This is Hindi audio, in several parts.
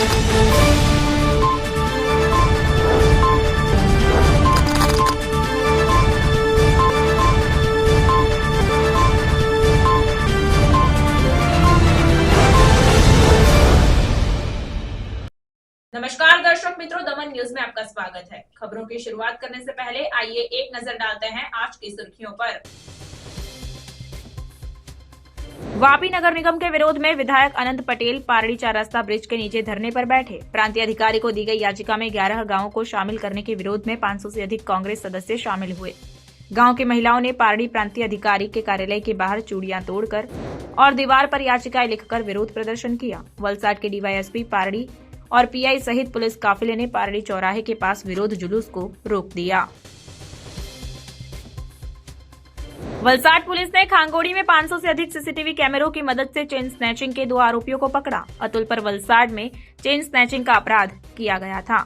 नमस्कार दर्शक मित्रों, दमन न्यूज में आपका स्वागत है। खबरों की शुरुआत करने से पहले आइए एक नजर डालते हैं आज की सुर्खियों पर। वापी नगर निगम के विरोध में विधायक अनंत पटेल पारड़ी चार रास्ता ब्रिज के नीचे धरने पर बैठे। प्रांतीय अधिकारी को दी गई याचिका में 11 गांवों को शामिल करने के विरोध में 500 से अधिक कांग्रेस सदस्य शामिल हुए। गांव की महिलाओं ने पारड़ी प्रांतीय अधिकारी के कार्यालय के बाहर चूड़ियां तोड़कर और दीवार पर याचिकाएं लिखकर विरोध प्रदर्शन किया। वलसाड के डीवाईएसपी पारड़ी और पीआई सहित पुलिस काफिले ने पारड़ी चौराहे के पास विरोध जुलूस को रोक दिया। वलसाड पुलिस ने खांगोड़ी में 500 से अधिक सीसीटीवी कैमरों की मदद से चेन स्नैचिंग के 2 आरोपियों को पकड़ा। अतुल पर वलसाड में चेन स्नैचिंग का अपराध किया गया था।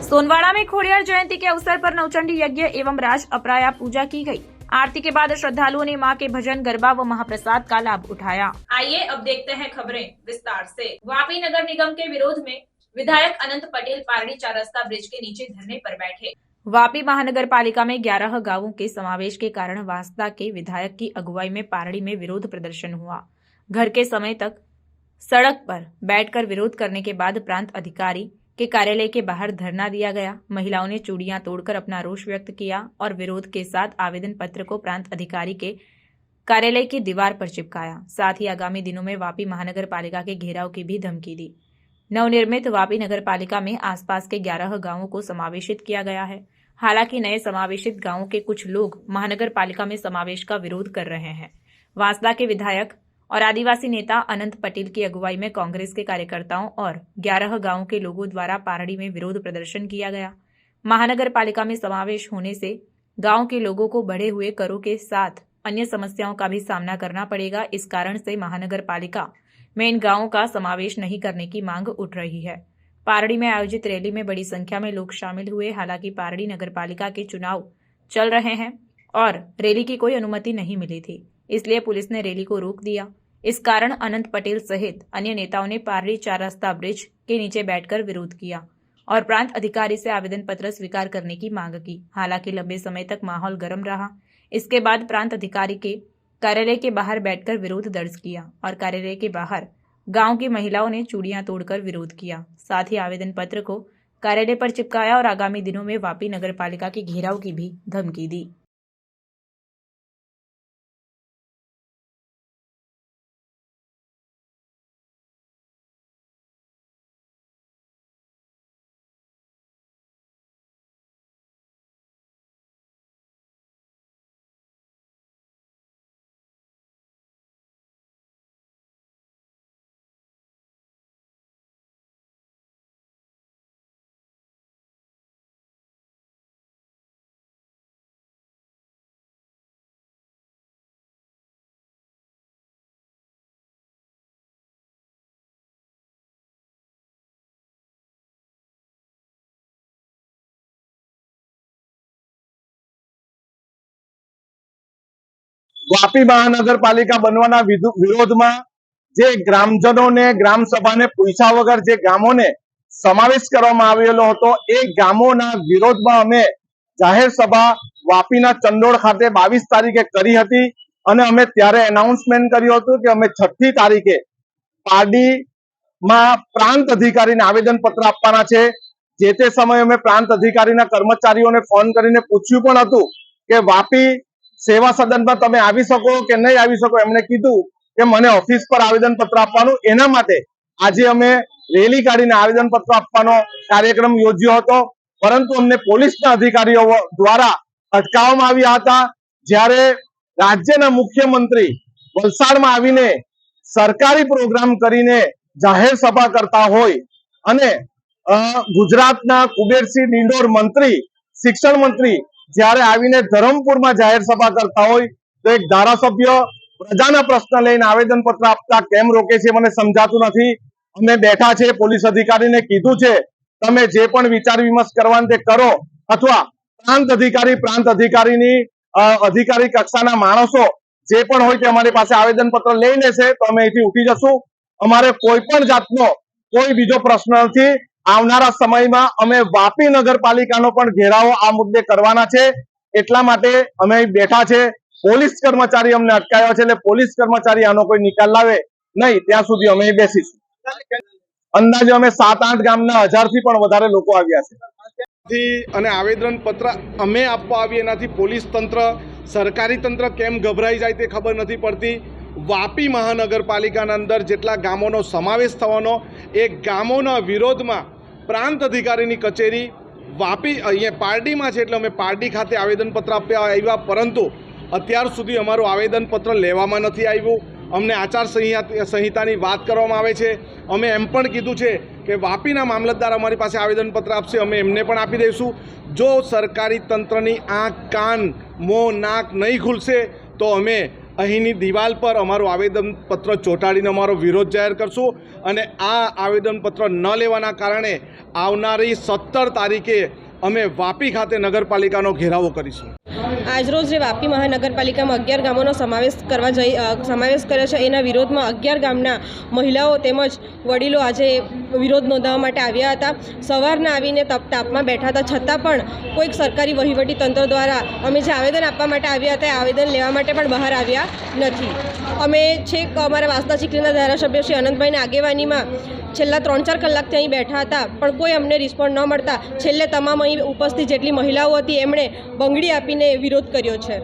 सोनवाड़ा में खोड़ियार जयंती के अवसर पर नवचंडी यज्ञ एवं राज अपराया पूजा की गई। आरती के बाद श्रद्धालुओं ने मां के भजन, गरबा व महाप्रसाद का लाभ उठाया। आइए अब देखते हैं खबरें विस्तार से। वापी नगर निगम के विरोध में विधायक अनंत पटेल पारड़ी चार रास्ता ब्रिज के नीचे धरने पर बैठे। वापी महानगर पालिका में 11 गांवों के समावेश के कारण वास्ता के विधायक की अगुवाई में पारड़ी में विरोध प्रदर्शन हुआ। घर के समय तक सड़क पर बैठकर विरोध करने के बाद प्रांत अधिकारी के कार्यालय के बाहर धरना दिया गया। महिलाओं ने चूड़ियां तोड़कर अपना रोष व्यक्त किया और विरोध के साथ आवेदन पत्र को प्रांत अधिकारी के कार्यालय की दीवार पर चिपकाया। साथ ही आगामी दिनों में वापी महानगर पालिका के घेराव की भी धमकी दी। नवनिर्मित वापी नगर पालिका में आसपास के 11 गांवों को समावेशित किया गया है। हालांकि नए समावेशित गांवों के कुछ लोग महानगर पालिका में समावेश का विरोध कर रहे हैं। वांसदा के विधायक और आदिवासी नेता अनंत पटेल की अगुवाई में कांग्रेस के कार्यकर्ताओं और 11 गांवों के लोगों द्वारा पारड़ी में विरोध प्रदर्शन किया गया। महानगर पालिका में समावेश होने से गांव के लोगों को बढ़े हुए करों के साथ अन्य समस्याओं का भी सामना करना पड़ेगा। इस कारण से महानगर पालिका में इन गांवों का समावेश नहीं करने की मांग उठ रही है। पारड़ी में आयोजित रैली में बड़ी संख्या में लोग शामिल हुए। हालांकि पारड़ी नगर पालिका के चुनाव चल रहे हैं और रैली की कोई अनुमति नहीं मिली थी, इसलिए पुलिस ने रैली को रोक दिया। इस कारण अनंत पटेल सहित अन्य नेताओं ने पारड़ी चार रास्ता ब्रिज के नीचे बैठकर विरोध किया और प्रांत अधिकारी से आवेदन पत्र स्वीकार करने की मांग की। हालांकि लंबे समय तक माहौल गर्म रहा। इसके बाद प्रांत अधिकारी के कार्यालय के बाहर बैठकर विरोध दर्ज किया और कार्यालय के बाहर गांव की महिलाओं ने चूड़ियां तोड़कर विरोध किया। साथ ही आवेदन पत्र को कार्यालय पर चिपकाया और आगामी दिनों में वापी नगर पालिका के घेराव की भी धमकी दी। વાપી મહાનગરપાલિકા બનવાના વિરોધમાં જે ગ્રામજનોને ગ્રામ સભાને પૂછ્યા વગર જે ગામોને સમાવેશ કરવામાં આવેલો હતો એ ગામોના વિરોધમાં અમે જાહેર સભા વાપીના ચંડોળ ખાતે 22 તારીખે કરી હતી અને અમે ત્યારે એનાઉન્સમેન્ટ કર્યું હતું કે અમે 6મી તારીખે પારડીમાં પ્રાંત અધિકારીને આવેદન પત્ર આપવાના છે। જે તે સમયે અમે પ્રાંત અધિકારીના કર્મચારીઓને ફોન કરીને પૂછ્યું પણ હતું કે વાપી સેવા સદનમાં તમે આવી શકો કે નહીં આવી શકો। એમણે કીધું કે મને ઓફિસ પર આવેદન પત્ર આપવાનું, એના માટે આજે અમે રેલી કાઢીને આવેદન પત્ર આપવાનો કાર્યક્રમ યોજ્યો હતો, પરંતુ અમને પોલીસના અધિકારીઓ દ્વારા અટકાવવામાં આવ્યા હતા। જ્યારે રાજ્યના મુખ્યમંત્રી વલસાડમાં આવીને સરકારી પ્રોગ્રામ કરીને જાહેર સભા કરતા હોય અને ગુજરાતના કુબેરસિંહ ડિંડોર મંત્રી, શિક્ષણ મંત્રી જ્યારે આવીને ધરમપુરમાં જાહેર સભા કરતા હોય તો એક ધારાસભ્ય પ્રજાના પ્રશ્ન લઈને આવેદન પત્ર આપતા કેમ રોકે છે મને સમજાતું નથી। અમે બેઠા છે, પોલીસ અધિકારીને કીધું છે તમે જે પણ વિચાર વિમર્શ કરવાનું તે કરો, અથવા પ્રાંત અધિકારીની અધિકારી કક્ષાના માણસો જે પણ હોય તે અમારી પાસે આવેદન પત્ર લઈ લેશે તો અમે અહીંથી ઉઠી જશું। અમારે કોઈ પણ જાતનો કોઈ બીજો પ્રશ્ન નથી. આવનારા સમયમાં અમે વાપી નગરપાલિકાનો પણ ઘેરાવો આ મુદ્દે કરવાના છે. એટલા માટે અમે અહીં બેઠા છે. પોલીસ કર્મચારી અમને અટકાવ્યો છે, એટલે પોલીસ કર્મચારી આનો કોઈ નિકાલ લાવે નહીં ત્યાં સુધી અમે અહીં બેસીશું. અંદાજે અમે 7-8 ગામના 1000 થી પણ વધારે લોકો આવ્યા છે અને આવેદન પત્ર અમે આપવા આવીએ એનાથી પોલીસ તંત્ર, સરકારી તંત્ર કેમ ગભરાઈ જાય તે ખબર નથી પડતી. વાપી મહાનગરપાલિકાના અંદર જેટલા ગામોનો સમાવેશ થવાનો, એ ગામોના વિરોધમાં પ્રાંત અધિકારીની કચેરી વાપી અહીંયા પારડીમાં છે, એટલે અમે પારડી ખાતે આવેદનપત્ર આપવા આવ્યા, પરંતુ અત્યાર સુધી અમારું આવેદનપત્ર લેવામાં નથી આવ્યું. અમને આચાર સંહિતાની વાત કરવામાં આવે છે. અમે એમ પણ કીધું છે કે વાપીના મામલતદાર અમારી પાસે આવેદનપત્ર આપશે, અમે એમને પણ આપી દઈશું. જો સરકારી તંત્રની આંખ, કાન, મોં, નાક નહીં ખુલશે તો અમે અહીંની દિવાલ પર અમારું આવેદનપત્ર ચોંટાડીને અમારો વિરોધ જાહેર કરશું. અને આ આવેદનપત્ર ન લેવાના કારણે આવનારી 17 તારીખે અમે વાપી ખાતે નગરપાલિકાનો ઘેરાવો કરીશું. આજરોજ જે વાપી મહાનગરપાલિકામાં 11 ગામોનો સમાવેશ કર્યો છે, એના વિરોધમાં 11 ગામના મહિલાઓ તેમજ વડીલો આજે વિરોધ નોંધાવવા માટે આવ્યા હતા. સવારના આવીને તાપમાં બેઠા હતા, છતાં પણ કોઈક સરકારી વહીવટી તંત્ર દ્વારા અમે જે આવેદન આપવા માટે આવ્યા હતા, આવેદન લેવા માટે પણ બહાર આવ્યા નથી. અમે છેક અમારા વાસદા ચીખલીના ધારાસભ્ય શ્રી અનંતભાઈની આગેવાનીમાં છેલ્લા 3-4 કલાકથી અહીં બેઠા હતા, પણ કોઈ અમને રિસ્પોન્ડ ન મળતા છેલ્લે તમામ અહીં ઉપસ્થિત જેટલી મહિલાઓ હતી એમણે બંગડી આપીને વિરોધ કર્યો છે.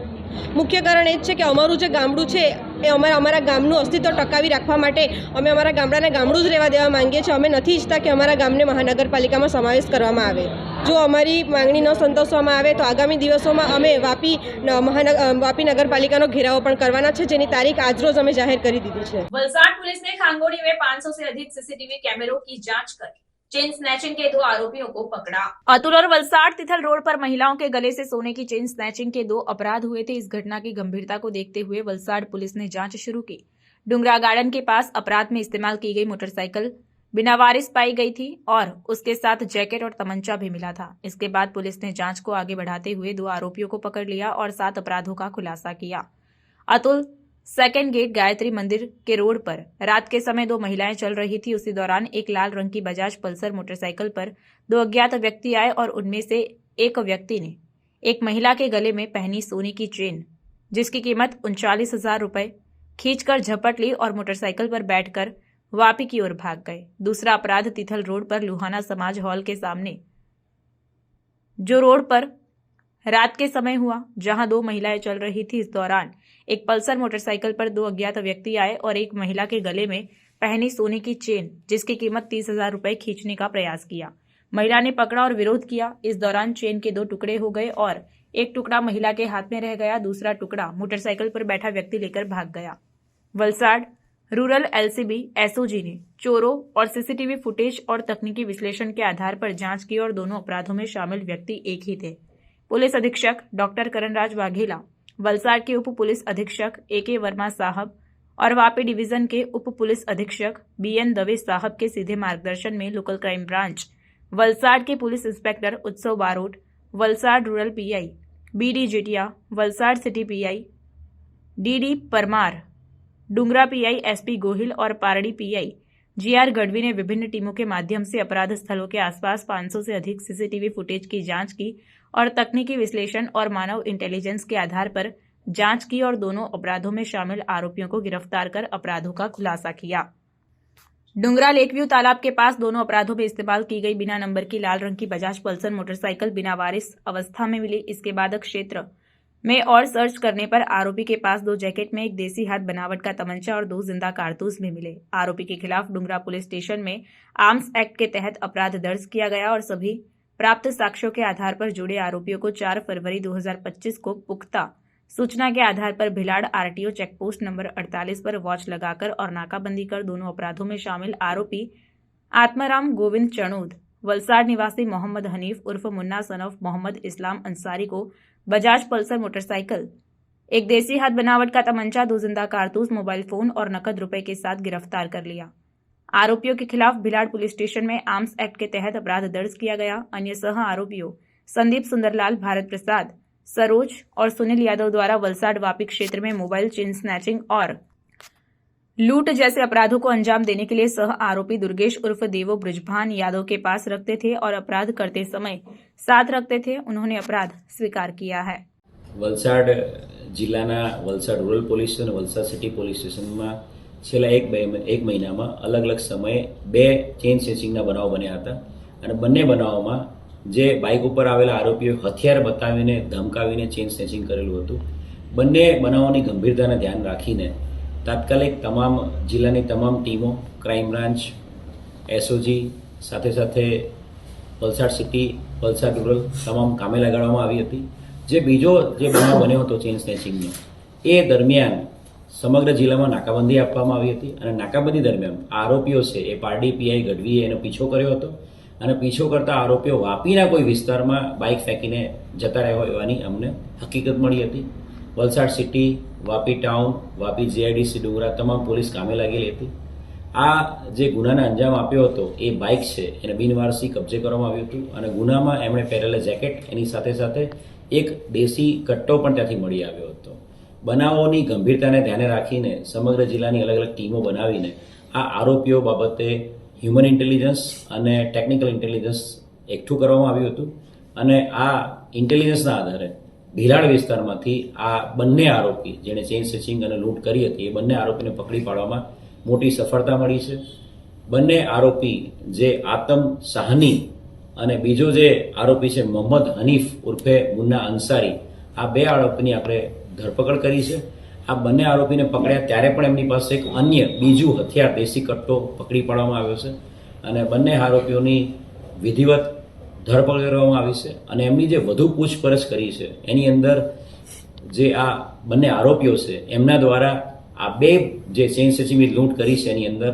મુખ્ય કારણ એ જ છે કે અમારું જે ગામડું છે એ અમારા ગામનું અસ્તિત્વ ટકાવી રાખવા માટે અમે અમારા ગામડાને ગામડું જ રહેવા દેવા માંગીએ છીએ. અમે નથી ઈચ્છતા કે અમારા ગામને મહાનગરપાલિકામાં સમાવેશ કરવામાં આવે. જો અમારી માંગણી ન સંતોષવામાં આવે તો આગામી દિવસોમાં અમે વાપી નગરપાલિકાનો ઘેરાવો પણ કરવાના છે, જેની તારીખ આજરોજ અમે જાહેર કરી દીધી છે. वलसाड पुलिस ने खांगोड़ी में 500 से अधिक सीसीटीवी कैमरों की जांच कर चेन स्नैचिंग के 2 आरोपियों को पकड़ा। अतुल और वलसाड तिथल रोड पर महिलाओं के गले से सोने की चेन स्नैचिंग के 2 अपराध हुए थे। इस घटना की गंभीरता को देखते हुए वलसाड पुलिस ने जांच शुरू की। डुंगरा गार्डन के पास अपराध में इस्तेमाल की गई मोटरसाइकिल बिना वारिस पाई गई थी और उसके साथ जैकेट और तमंचा भी मिला था। इसके बाद पुलिस ने जांच को आगे बढ़ाते हुए 2 आरोपियों को पकड़ लिया और 7 अपराधों का खुलासा किया। अतुल सेकेंड गेट गायत्री मंदिर के रोड पर रात के समय 2 महिलाएं चल रही थी। उसी दौरान एक लाल रंग की बजाज पल्सर मोटरसाइकिल पर 2 अज्ञात व्यक्ति आए और उनमें से एक व्यक्ति ने एक महिला के गले में पहनी सोने की चेन, जिसकी कीमत 39,000 रुपए, खींचकर झपट ली और मोटरसाइकिल पर बैठकर वापी की ओर भाग गए। दूसरा अपराध तिथल रोड पर लुहाना समाज हॉल के सामने जो रोड पर रात के समय हुआ, जहां 2 महिलाएं चल रही थी। इस दौरान एक पल्सर मोटरसाइकिल पर 2 अज्ञात व्यक्ति आए और एक महिला के गले में पहनी सोने की चेन, जिसकी कीमत 30,000 रुपए, खींचने का प्रयास किया। महिला ने पकड़ा और विरोध किया। इस दौरान चेन के 2 टुकड़े हो गए और एक टुकड़ा महिला के हाथ में रह गया, दूसरा टुकड़ा मोटरसाइकिल पर बैठा व्यक्ति लेकर भाग गया। वलसाड रूरल एलसीबी एसओजी ने चोरों और सीसीटीवी फुटेज और तकनीकी विश्लेषण के आधार पर जांच की और दोनों अपराधों में शामिल व्यक्ति एक ही थे। पुलिस अधीक्षक डॉक्टर करणराज वाघेला, वलसाड के उप पुलिस अधीक्षक AK वर्मा साहब और वापी डिवीजन के उप पुलिस अधीक्षक BN दवे साहब के सीधे मार्गदर्शन में लोकल क्राइम ब्रांच वलसाड के police inspector Utsav Barot, Valsad rural PI BD Jetia, Valsad city PI DD Parmar, Dungra PI SP Gohil और पारडी PI GR गढ़वी ने विभिन्न टीमों के माध्यम से अपराध स्थलों के आसपास 500 से अधिक सीसीटीवी फुटेज की जांच की और तकनीकी विश्लेषण और मानव इंटेलिजेंस के आधार पर जांच की और दोनों अपराधों में शामिल आरोपियों को गिरफ्तार कर अपराधों का खुलासा किया। डुंगरा लेकव्यू तालाब के पास दोनों अपराधों में इस्तेमाल की गई बिना नंबर की लाल रंग की बजाज पल्सर मोटरसाइकिल बिना वारिस अवस्था में मिली। इसके बाद क्षेत्र में और सर्च करने पर आरोपी के पास 2 जैकेट में एक देसी हाथ बनावट का तमंचा और 2 जिंदा कारतूस भी मिले। आरोपी के खिलाफ डुंगरा पुलिस स्टेशन में आर्म्स एक्ट के तहत अपराध दर्ज किया गया और सभी प्राप्त साक्ष्यों के आधार पर जुड़े आरोपियों को 4 फरवरी 2025 को पुख्ता सूचना के आधार पर भिलाड़ RTO चेकपोस्ट नंबर 48 पर वॉच लगाकर और नाकाबंदी कर दोनों अपराधों में शामिल आरोपी आत्माराम गोविंद चणोद, वलसाड निवासी मोहम्मद हनीफ उर्फ मुन्ना सन ऑफ मोहम्मद इस्लाम अंसारी को बजाज पल्सर मोटरसाइकिल, एक देसी हाथ बनावट का तमंचा, 2 जिंदा कारतूस, मोबाइल फोन और नकद रुपए के साथ गिरफ्तार कर लिया। आरोपियों के खिलाफ भिलाड़ पुलिस स्टेशन में आर्म्स एक्ट के तहत अपराध दर्ज किया गया। अन्य सह आरोपियों संदीप सुंदरलाल, भारत प्रसाद, सरोज और सुनील यादव द्वारा वलसाड वापी क्षेत्र में मोबाइल चेन स्नैचिंग और लूट जैसे अपराधों को अंजाम देने के लिए सह आरोपी दुर्गेश उर्फ देवो ब्रिजभान यादव के पास रखते थे और अपराध करते समय साथ रखते थे। उन्होंने अपराध स्वीकार किया है। વલસાડ જિલ્લાના વલસાડ રૂરલ પોલીસ અને વલસાડ સિટી પોલીસ સ્ટેશનમાં છેલ્લા એક મહિનામાં અલગ અલગ સમયે બે ચેઇન સ્નેચિંગના બનાવો બન્યા હતા અને બંને બનાવોમાં જે બાઇક ઉપર આવેલા આરોપીઓ હથિયાર બતાવીને ધમકાવીને ચેઇન સ્નેચિંગ કરેલું હતું। બંને બનાવોની ગંભીરતાને ધ્યાન રાખીને તાત્કાલિક તમામ જિલ્લાની તમામ ટીમો, ક્રાઇમ બ્રાન્ચ, એસઓજી સાથે સાથે વલસાડ સિટી, વલસાડ રૂરલ તમામ કામે લગાડવામાં આવી હતી। જે બીજો જે બનાવ બન્યો હતો ચેઇન સ્નેચિંગનો, એ દરમિયાન સમગ્ર જિલ્લામાં નાકાબંધી આપવામાં આવી હતી અને નાકાબંધી દરમિયાન આરોપીઓ છે એ પારડી પીઆઈ ગઢવીએ એનો પીછો કર્યો હતો અને પીછો કરતા આરોપીઓ વાપીના કોઈ વિસ્તારમાં બાઇક ફેંકીને જતા રહ્યા હોવાની અમને હકીકત મળી હતી। Valsad city, Vapi town, Vapi GIDC ડુંગરા તમામ પોલીસ કામે લાગેલી હતી। આ જે ગુનાને અંજામ આપ્યો હતો એ બાઇક છે એને બિનવારસી કબજે કરવામાં આવ્યું હતું અને ગુનામાં એમણે પહેરેલા જેકેટ એની સાથે સાથે એક દેશી કટ્ટો પણ ત્યાંથી મળી આવ્યો હતો। બનાવોની ગંભીરતાને ધ્યાને રાખીને સમગ્ર જિલ્લાની અલગ અલગ ટીમો બનાવીને આ આરોપીઓ બાબતે હ્યુમન ઇન્ટેલિજન્સ અને ટેકનિકલ ઇન્ટેલિજન્સ એકઠું કરવામાં આવ્યું હતું અને આ ઇન્ટેલિજન્સના આધારે ભીલાડ વિસ્તારમાંથી આ બંને આરોપી જેણે ચેઇન સ્નેચિંગ અને લૂંટ કરી હતી એ બંને આરોપીને પકડી પાડવામાં મોટી સફળતા મળી છે। બંને આરોપી જે આતમ સાહની અને બીજો જે આરોપી છે મોહમ્મદ હનીફ ઉર્ફે મુન્ના અંસારી, આ બે આરોપીની આપણે ધરપકડ કરી છે। આ બંને આરોપીને પકડ્યા ત્યારે પણ એમની પાસે એક અન્ય બીજું હથિયાર દેશી કટ્ટો પકડી પાડવામાં આવ્યો છે અને બંને આરોપીઓની વિધિવત ધરપકડ કરવામાં આવી છે અને એમની જે વધુ પૂછપરછ કરી છે એની અંદર જે આ બંને આરોપીઓ છે એમના દ્વારા આ બે જે ચેઇન સ્નેચિંગની લૂંટ કરી છે એની અંદર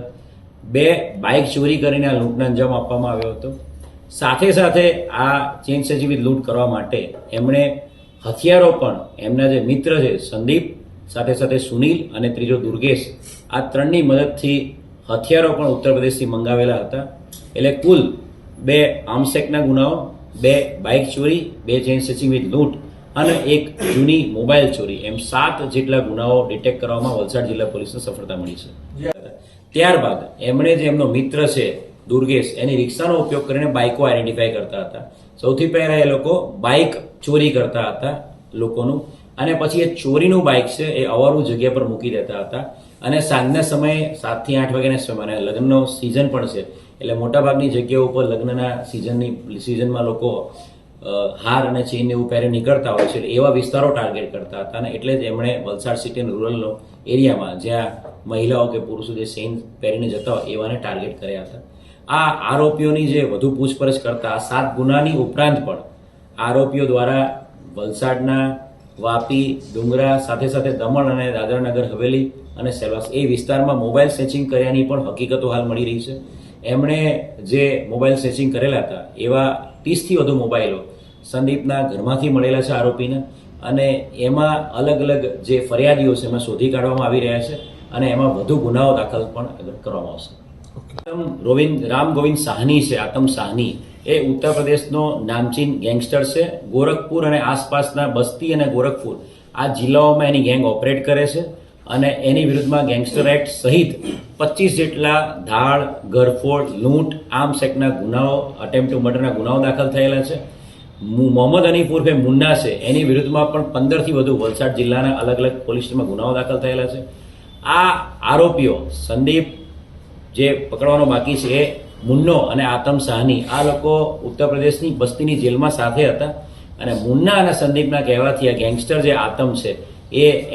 બે બાઇક ચોરી કરીને આ લૂંટને અંજામ આપવામાં આવ્યો હતો। સાથે સાથે આ ચેઇન સ્નેચિંગની લૂંટ કરવા માટે એમણે હથિયારો પણ એમના જે મિત્ર છે સંદીપ, સાથે સાથે સુનિલ અને ત્રીજો દુર્ગેશ, આ ત્રણની મદદથી હથિયારો પણ ઉત્તર પ્રદેશથી મંગાવેલા હતા। એટલે કુલ બે આર્મસેકના ગુનાઓ, બે બાઇક ચોરી, બે ચેઇન સ્નેચિંગ વિથ લૂંટ અને એક જૂની મોબાઈલ ચોરી, એમ 7 જેટલા ગુનાઓ ડિટેક્ટ કરવામાં વલસાડ જિલ્લા પોલીસને સફળતા મળી છે। ત્યારબાદ એમણે જે એમનો મિત્ર છે દુર્ગેશ, એની રિક્ષાનો ઉપયોગ કરીને બાઇકો આઈડેન્ટિફાઈ કરતા હતા। સૌથી પહેલા એ લોકો બાઇક ચોરી કરતા હતા લોકોનું અને પછી એ ચોરીનું બાઇક છે એ અવારું જગ્યા પર મૂકી દેતા હતા અને સાંજના સમયે 7 થી 8 વાગ્યાના સમયે લગ્નનો સિઝન પણ છે એટલે મોટાભાગની જગ્યાઓ ઉપર લગ્નના સિઝનમાં લોકો હાર અને ચેઇન એવું પહેરે નીકળતા હોય છે, એવા વિસ્તારો ટાર્ગેટ કરતા હતા અને એટલે જ એમણે વલસાડ સિટી અને રૂરલનો એરિયામાં જ્યાં મહિલાઓ કે પુરુષો જે ચેઇન પહેરીને જતા હોય એવાને ટાર્ગેટ કર્યા હતા। આ આરોપીઓની જે વધુ પૂછપરછ કરતા 7 ગુનાની ઉપરાંત પણ આરોપીઓ દ્વારા વલસાડના વાપી, ડુંગરા, સાથે સાથે દમણ અને દાદરાનગર હવેલી અને સેલવાસ એ વિસ્તારમાં મોબાઈલ સ્નેચિંગ કર્યાની પણ હકીકતો હાલ મળી રહી છે। એમણે જે મોબાઈલ સ્નેચિંગ કરેલા હતા એવા 30થી વધુ મોબાઈલો સંદીપના ઘરમાંથી મળેલા છે આરોપીને અને એમાં અલગ અલગ જે ફરિયાદીઓ છે એમાં શોધી કાઢવામાં આવી રહ્યા છે અને એમાં વધુ ગુનાઓ દાખલ પણ કરવામાં આવશે। રામ ગોવિંદ સાહની છે, આતમ સાહની, એ ઉત્તર પ્રદેશનો નામચીન ગેંગસ્ટર છે। ગોરખપુર અને આસપાસના બસ્તી અને ગોરખપુર આ જિલ્લાઓમાં એની ગેંગ ઓપરેટ કરે છે અને એની વિરુદ્ધમાં ગેંગસ્ટર એક્ટ સહિત 25 જેટલા ધાડ, ઘરફોડ, લૂંટ, આર્મ્સ એક્ટના ગુનાઓ, અટેમ્પ્ટ ટુ મર્ડરના ગુનાઓ દાખલ થયેલા છે। મોહમ્મદ હનીફ ઉર્ફે મુન્ના છે એની વિરુદ્ધમાં પણ 15થી વધુ વલસાડ જિલ્લાના અલગ અલગ પોલીસ સ્ટેશનમાં ગુનાઓ દાખલ થયેલા છે। આ આરોપીઓ સંદીપ જે પકડવાનો બાકી છે એ મુન્નો અને આતમ સાહની, આ લોકો ઉત્તર પ્રદેશની બસ્તીની જેલમાં સાથે હતા અને મુન્ના અને સંદીપના કહેવાથી આ ગેંગસ્ટર જે આતમ છે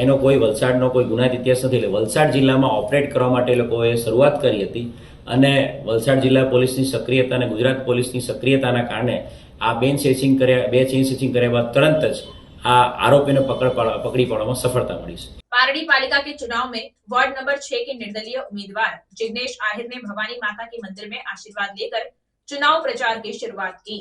એનો કોઈ વલસાડનો કોઈ ગુનાહિત ઇતિહાસ નથી, એટલે વલસાડ જિલ્લામાં ઓપરેટ કરવા માટે એ લોકોએ શરૂઆત કરી હતી અને વલસાડ જિલ્લા પોલીસની સક્રિયતા અને ગુજરાત પોલીસની સક્રિયતાના કારણે આ બે ચેઇન સ્નેચિંગ કર્યા બાદ તરત જ આ આરોપીને પકડી પાડવામાં સફળતા મળી છે। पारडी पालिका के चुनाव में वार्ड नंबर 6 के निर्दलीय उम्मीदवार जिग्नेश आहिर ने भवानी माता के मंदिर में आशीर्वाद लेकर चुनाव प्रचार की शुरुआत की।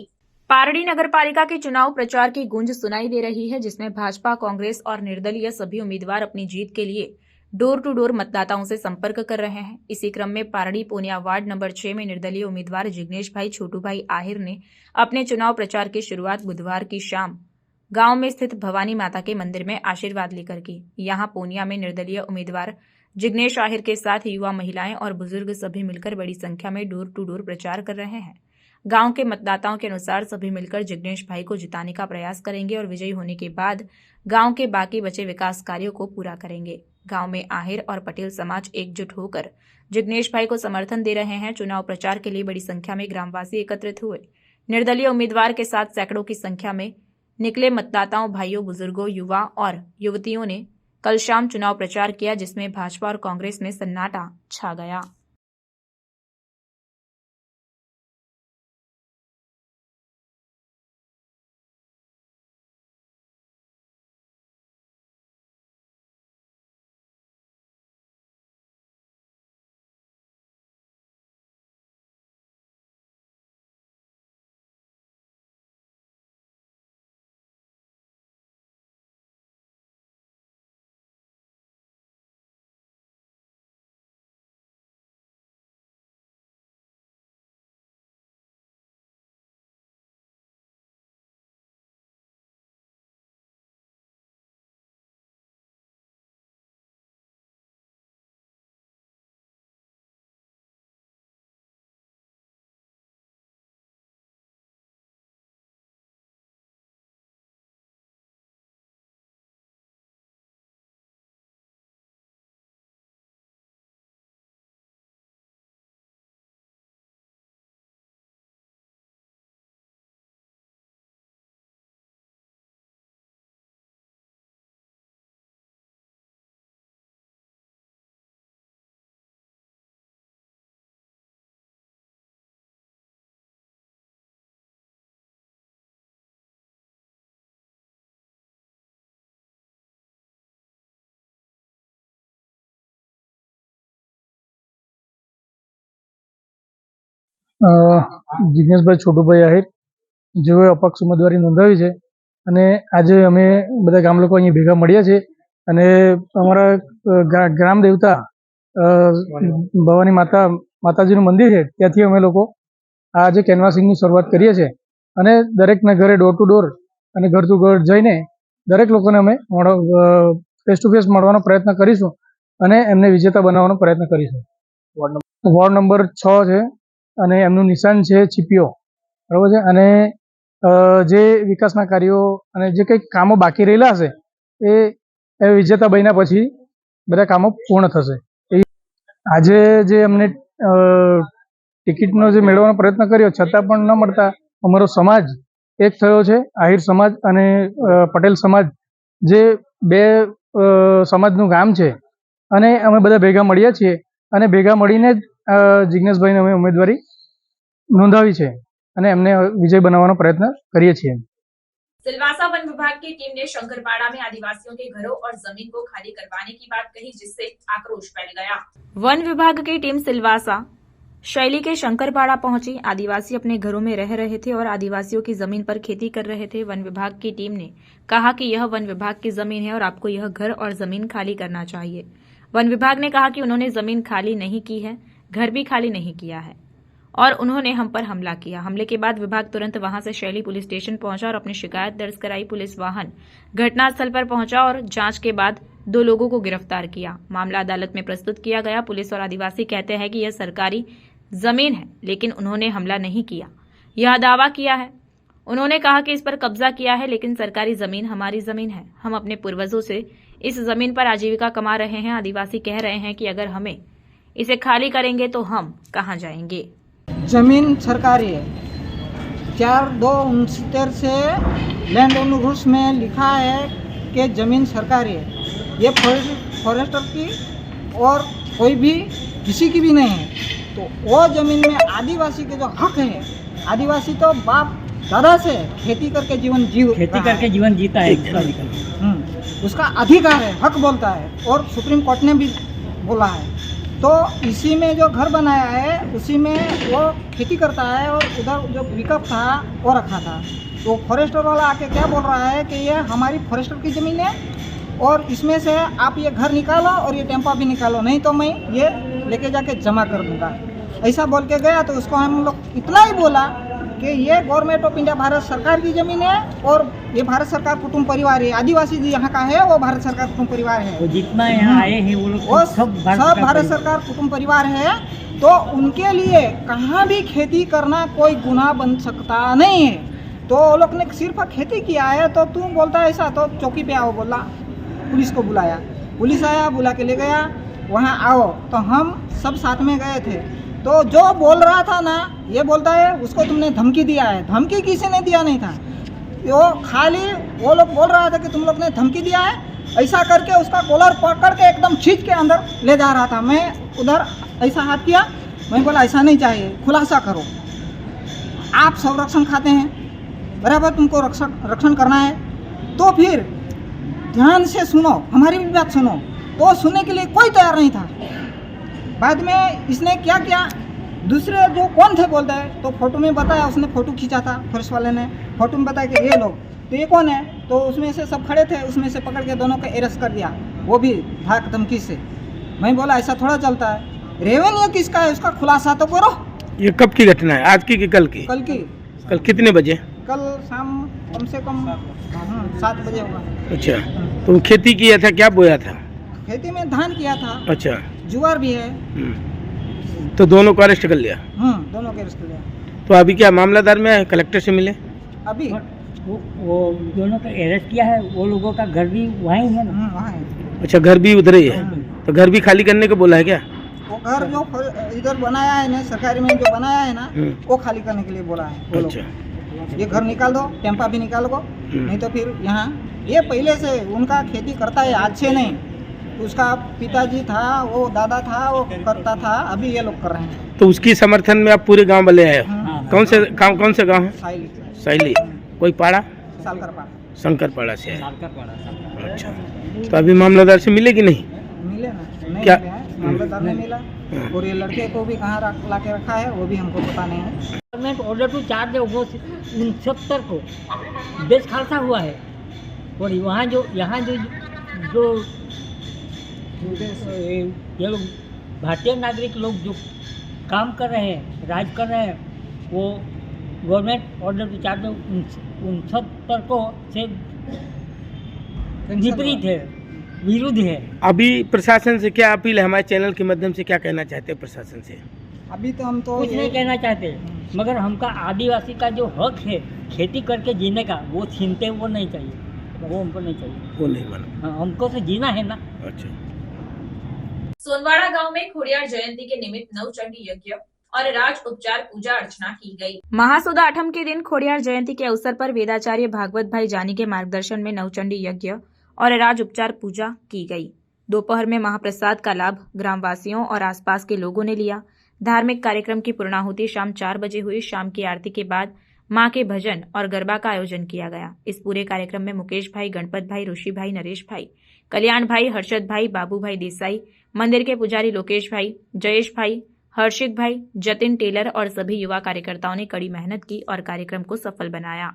पारडी नगर पालिका के चुनाव प्रचार की गूंज सुनाई दे रही है, जिसमें भाजपा, कांग्रेस और निर्दलीय सभी उम्मीदवार अपनी जीत के लिए डोर टू डोर मतदाताओं से संपर्क कर रहे हैं। इसी क्रम में पारडी पूनिया वार्ड नंबर 6 में निर्दलीय उम्मीदवार जिग्नेश भाई छोटूभाई आहिर ने अपने चुनाव प्रचार की शुरुआत बुधवार की शाम गांव में स्थित भवानी माता के मंदिर में आशीर्वाद लेकर की। यहां पूनिया में निर्दलीय उम्मीदवार जिग्नेश आहिर के साथ युवा, महिलाएं और बुजुर्ग सभी मिलकर बड़ी संख्या में डोर टू डोर प्रचार कर रहे हैं। गांव के मतदाताओं के अनुसार सभी मिलकर जिग्नेश भाई को जिताने का प्रयास करेंगे और विजयी होने के बाद गांव के बाकी बचे विकास कार्यों को पूरा करेंगे। गांव में आहिर और पटेल समाज एकजुट होकर जिग्नेश भाई को समर्थन दे रहे हैं। चुनाव प्रचार के लिए बड़ी संख्या में ग्रामवासी एकत्रित हुए। निर्दलीय उम्मीदवार के साथ सैकड़ों की संख्या में निकले मतदाताओं, भाइयों, बुजुर्गों, युवा और युवतियों ने कल शाम चुनाव प्रचार किया, जिसमें भाजपा और कांग्रेस में सन्नाटा छा गया। જિગ્નેશભાઈ છોટુભાઈ આહિર જેઓએ અપક્ષ ઉમેદવારી નોંધાવી છે અને આજે અમે બધા ગામ લોકો અહીં ભેગા મળ્યા છે અને અમારા ગ્રામ દેવતા ભવાની માતાજીનું મંદિર છે ત્યાંથી અમે લોકો આ આજે કેનવાસિંગની શરૂઆત કરીએ છીએ અને દરેકના ઘરે ડોર ટુ ડોર અને ઘર ટુ ઘર જઈને દરેક લોકોને અમે ફેસ ટુ ફેસ મળવાનો પ્રયત્ન કરીશું અને એમને વિજેતા બનાવવાનો પ્રયત્ન કરીશું. વોર્ડ નંબર 6 છે અને એમનું નિશાન છે ચીપીઓ, બરાબર છે. અને જે વિકાસના કાર્યો અને જે કંઈક કામો બાકી રહેલા હશે એ વિજેતા બન્યા પછી બધા કામો પૂર્ણ થશે. આજે જે અમને ટિકિટનો જે મેળવવાનો પ્રયત્ન કર્યો છતાં પણ ન મળતા અમારો સમાજ એક થયો છે. આહિર સમાજ અને પટેલ સમાજ જે બે સમાજનું ગામ છે અને અમે બધા ભેગા મળ્યા છીએ અને ભેગા મળીને જ જિગ્નેશભાઈને અમે ઉમેદવારી નોંધાવી છે અને એમને વિજય બનાવવાનો પ્રયત્ન કરીએ છીએ. सिलवासा वन विभाग की टीम ने शंकरपाड़ा में आदिवासियों के घरों और जमीन को खाली करवाने की बात कही, जिससे आक्रोश फैल गया। वन विभाग की टीम सिलवासा शैली के शंकरपाड़ा पहुंची। आदिवासी अपने घरों में रह रहे थे और आदिवासियों की जमीन पर खेती कर रहे थे। वन विभाग की टीम ने कहा कि यह वन विभाग की जमीन है और आपको यह घर और जमीन खाली करना चाहिए। वन विभाग ने कहा कि उन्होंने जमीन खाली नहीं की है, घर भी खाली नहीं किया है और उन्होंने हम पर हमला किया। हमले के बाद विभाग तुरंत वहां से शैली पुलिस स्टेशन पहुंचा और अपनी शिकायत दर्ज कराई। पुलिस वाहन घटनास्थल पर पहुंचा और जांच के बाद 2 लोगों को गिरफ्तार किया। मामला अदालत में प्रस्तुत किया गया। पुलिस और आदिवासी कहते हैं कि यह सरकारी जमीन है, लेकिन उन्होंने हमला नहीं किया, यह दावा किया है। उन्होंने कहा कि इस पर कब्जा किया है, लेकिन सरकारी जमीन हमारी जमीन है। हम अपने पूर्वजों से इस जमीन पर आजीविका कमा रहे हैं। आदिवासी कह रहे हैं कि अगर हमें इसे खाली करेंगे तो हम कहां जाएंगे। जमीन सरकारी है। 4269 से लैंड ओनर रूल्स में लिखा है कि जमीन सरकारी है। ये फॉरेस्टर की और कोई भी किसी की भी नहीं है। तो वो जमीन में आदिवासी के जो हक है, आदिवासी तो बाप दादा से खेती करके जीवन जीता है। उसका अधिकार है, हक बोलता है और सुप्रीम कोर्ट ने भी बोला है। तो इसी में जो घर बनाया है उसी में वो खेती करता है और उधर जो पिकअप था वो रखा था। तो फॉरेस्टर वाला आके क्या बोल रहा है कि ये हमारी फॉरेस्टर की ज़मीन है और इसमें से आप ये घर निकालो और ये टेम्पा भी निकालो, नहीं तो मैं ये लेके जाके जमा कर दूँगा। ऐसा बोल के गया। तो उसको हम लोग इतना ही बोला कि ये गवर्नमेंट ऑफ इंडिया भारत सरकार की ज़मीन है और ये भारत सरकार कुटुंब परिवार है, आदिवासी जो यहाँ का है वो भारत सरकार कुटुंब परिवार है, वो जितना यहाँ आए हैं वो लोग वो सब सब भारत सरकार कुटुंब परिवार है। तो उनके लिए कहाँ भी खेती करना कोई गुनाह बन सकता नहीं है। तो वो लोग ने सिर्फ खेती किया है, तो तू बोलता है ऐसा, तो चौकी पे आओ बोला, पुलिस को बुलाया, पुलिस आया, बुला के ले गया, वहाँ आओ, तो हम सब साथ में गए थे। तो जो बोल रहा था ना, ये बोलता है उसको तुमने धमकी दिया है। धमकी किसी ने दिया नहीं था, वो खाली वो लोग बोल रहा था कि तुम लोग ने धमकी दिया है, ऐसा करके उसका कॉलर पकड़ के एकदम खींच के अंदर ले जा रहा था। मैं उधर ऐसा हाथ किया, मैं बोला ऐसा नहीं चाहिए, खुलासा करो, आप संरक्षण खाते हैं, बराबर तुमको रक्षण करना है, तो फिर ध्यान से सुनो, हमारी भी बात सुनो। तो सुनने के लिए कोई तैयार नहीं था। बाद में इसने क्या किया, दूसरे जो कौन थे बोलते हैं, तो फोटो में बताया, उसने फोटो खींचा था, पुलिस वाले ने फोटो में बताया कि ये लोग, तो ये कौन है, तो उसमें से सब खड़े थे, उसमें से पकड़ के दोनों को अरेस्ट कर दिया, वो भी धाक धमकी से। मैं बोला ऐसा थोड़ा चलता है, रेवेन्यू किसका है उसका खुलासा तो करो। ये कब की घटना है, आज की कि कल की? कल की, कल कितने बजे? कल शाम कम से कम 7 बजे होगा। अच्छा, तो खेती किया था, क्या बोया था? खेती में धान किया था, अच्छा, जुआर भी है। तो दोनों को अरेस्ट कर लिया? दोनों के अरेस्ट कर लिया। तो अभी क्या मामलादार में है, कलेक्टर से मिले? अभी वो दोनों को अरेस्ट किया है, वो लोगों का घर भी वहीं है ना? वहाँ है। अच्छा, घर भी उधर ही है, तो घर भी खाली करने को बोला है क्या? वो घर जो इधर बनाया है ना, सरकारी में जो बनाया है ना, वो खाली करने के लिए बोला है वो लोग। अच्छा, ये घर निकाल दो, टेम्पा भी निकाल दो, नहीं तो फिर यहाँ, ये पहले से उनका खेती करता है, आज से नहीं, उसका पिताजी था, वो दादा था, वो करता था, अभी ये लोग कर रहे हैं। तो उसकी समर्थन में आप पूरे गांव वाले आए हो? कौन से गांव है? साइली, साइली, कोई पाड़ा? सालकर पाड़ा, शंकर पाड़ा से है। अच्छा, तो अभी मामलादार से मिले कि नहीं? मिले ना, नहीं क्या? मिले हैं, मामलेदार ने मिला, और ये लड़के को भी कहाँ ला के रखा है वो भी हमको पता नहीं है। गवर्नमेंट ऑर्डर टू चार्ज 69 को देश खालसा हुआ है, और वहाँ जो यहाँ जो ये लोग भारतीय नागरिक लोग जो काम कर रहे हैं, राज कर रहे हैं, वो गवर्नमेंट ऑर्डर टू चार्ज 69 को से विपरीत है, विरुद्ध है। अभी प्रशासन से क्या अपील है, हमारे चैनल के माध्यम से क्या कहना चाहते हैं प्रशासन से? अभी तो हम तो कुछ नहीं कहना चाहते, मगर हमका आदिवासी का जो हक है खेती करके जीने का, वो छीनते वो नहीं चाहिए, वो हमको नहीं चाहिए, वो नहीं मानो। हाँ, हमको तो जीना है ना। अच्छा, सोनवाड़ा गांव में खोडियार जयंती के निमित्त नवचंडी यज्ञ और राज उपचार पूजा अर्चना की गई। महासुदा आठम के दिन खोडियार जयंती के अवसर पर वेदाचार्य भागवत भाई जानी के मार्गदर्शन में नवचंडी यज्ञ और राज उपचार पूजा की गई। दोपहर में महाप्रसाद का लाभ ग्रामवासियों और आसपास के लोगों ने लिया। धार्मिक कार्यक्रम की पूर्णाहुति शाम 4 बजे हुई। शाम की आरती के बाद मां के भजन और गरबा का आयोजन किया गया। इस पूरे कार्यक्रम में मुकेश भाई, गणपत भाई, ऋषि भाई, नरेश भाई, कल्याण भाई, हर्षद भाई, बाबू भाई देसाई, मंदिर के पुजारी लोकेश भाई, जयेश भाई, हर्षित भाई, जतिन टेलर और सभी युवा कार्यकर्ताओं ने कड़ी मेहनत की और कार्यक्रम को सफल बनाया।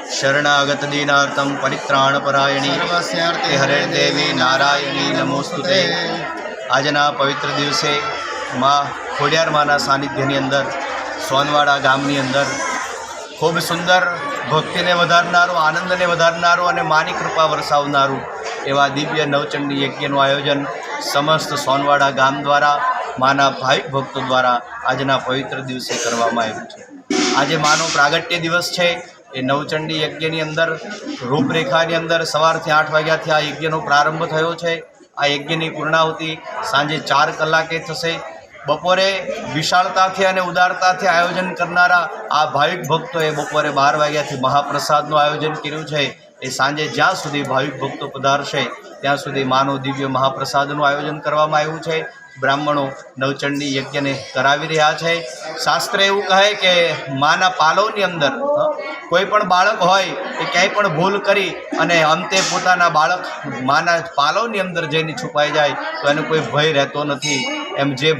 शरणागत दीनार्तं परित्राणपरायणी हरे देवी नारायणी नमोस्तुते। આજના પવિત્ર દિવસે માં ખોડિયાર માના સાનિધ્યની અંદર સોનવાડા ગામની અંદર ખૂબ સુંદર ભક્તિને વધારનારું, આનંદને વધારનારું અને માની કૃપા વરસાવનારું એવા દિવ્ય નવચંડી યજ્ઞનું આયોજન સમસ્ત સોનવાડા ગામ દ્વારા માના ભાવિક ભક્તો દ્વારા આજના પવિત્ર દિવસે કરવામાં આવ્યું છે। આજે માનો પ્રાગટ્ય દિવસ છે। એ નવચંડી યજ્ઞની અંદર રૂપરેખાની અંદર સવારથી 8 વાગ્યાથી આ યજ્ઞનો પ્રારંભ થયો છે। આ યજ્ઞની પૂર્ણાહુતિ સાંજે 4 કલાકે થશે। બપોરે વિશાળતાથી અને ઉદારતાથી આયોજન કરનારા આ ભાવિક ભક્તોએ બપોરે 12 વાગ્યાથી મહાપ્રસાદનું આયોજન કર્યું છે। એ સાંજે જ્યાં સુધી ભાવિક ભક્તો પધારશે ત્યાં સુધી માનો દિવ્ય મહાપ્રસાદનું આયોજન કરવામાં આવ્યું છે। બ્રાહ્મણો નવચંડી યજ્ઞને કરાવી રહ્યા છે। શાસ્ત્ર એવું કહે કે માના પાલવની અંદર કોઈ પણ બાળક હોય એ ક્યાંય પણ ભૂલ કરી અને અંતે પોતાના બાળક માના પાલવની અંદર જઈને છુપાઈ જાય તો એને કોઈ ભય રહેતો નથી। એમ જે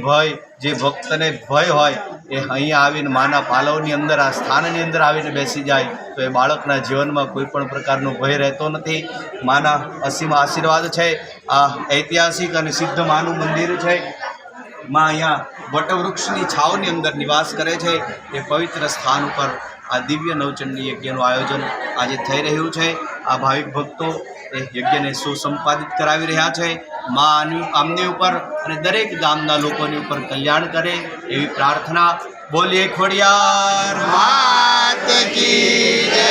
ભક્તને ભય હોય એ અહીંયા આવીને માના પાલવની અંદર આ સ્થાનની અંદર આવીને બેસી જાય તો એ બાળકના જીવનમાં કોઈ પણ પ્રકારનો ભય રહેતો નથી। માના અસીમ આશીર્વાદ છે। આ ઐતિહાસિક અને સિદ્ધ માનું મંદિર છે। માં અહીંયા વટવૃક્ષની છાવની અંદર નિવાસ કરે છે। એ પવિત્ર સ્થાન ઉપર આ દિવ્ય નવચંડી યજ્ઞનું આયોજન આજે થઈ રહ્યું છે। આ ભાવિક ભક્તો એ યજ્ઞને સુસંપાદિત કરાવી રહ્યા છે। માં આમની ઉપર અને દરેક ગામના લોકોની ઉપર કલ્યાણ કરે એવી પ્રાર્થના। બોલીએ ખોડિયાર માત કી જય।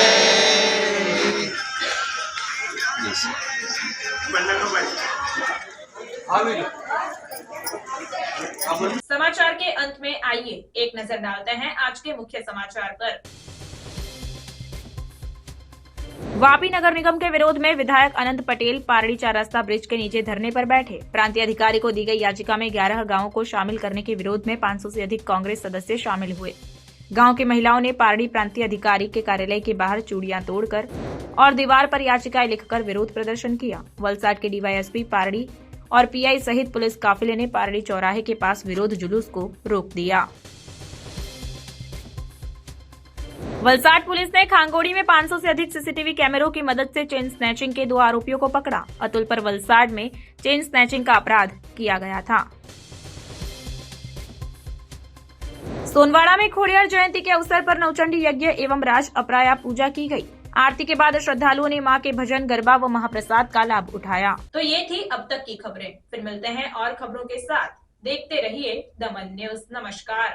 समाचार के अंत में आइए एक नजर डालते हैं आज के मुख्य समाचार पर। वापी नगर निगम के विरोध में विधायक अनंत पटेल पारड़ी 4 रास्ता ब्रिज के नीचे धरने पर बैठे। प्रांतीय अधिकारी को दी गई याचिका में 11 गांवों को शामिल करने के विरोध में 500 से अधिक कांग्रेस सदस्य शामिल हुए। गांव की महिलाओं ने पारड़ी प्रांतीय अधिकारी के कार्यालय के बाहर चूड़ियां तोड़कर और दीवार पर याचिकाएं लिखकर विरोध प्रदर्शन किया। वलसाड के डीवाईएसपी पारड़ी और पीआई सहित पुलिस काफिले ने पारड़ी चौराहे के पास विरोध जुलूस को रोक दिया। वलसाड पुलिस ने खांगोड़ी में 500 से अधिक सीसीटीवी कैमरों की मदद से चेन स्नैचिंग के 2 आरोपियों को पकड़ा। अतुल पर वलसाड में चेन स्नैचिंग का अपराध किया गया था। सोनवाड़ा में खोडियार जयंती के अवसर पर नवचंडी यज्ञ एवं राज अपराया पूजा की गई। आरती के बाद श्रद्धालुओं ने मां के भजन, गरबा व महाप्रसाद का लाभ उठाया। तो ये थी अब तक की खबरें। फिर मिलते हैं और खबरों के साथ। देखते रहिए दमन न्यूज। नमस्कार।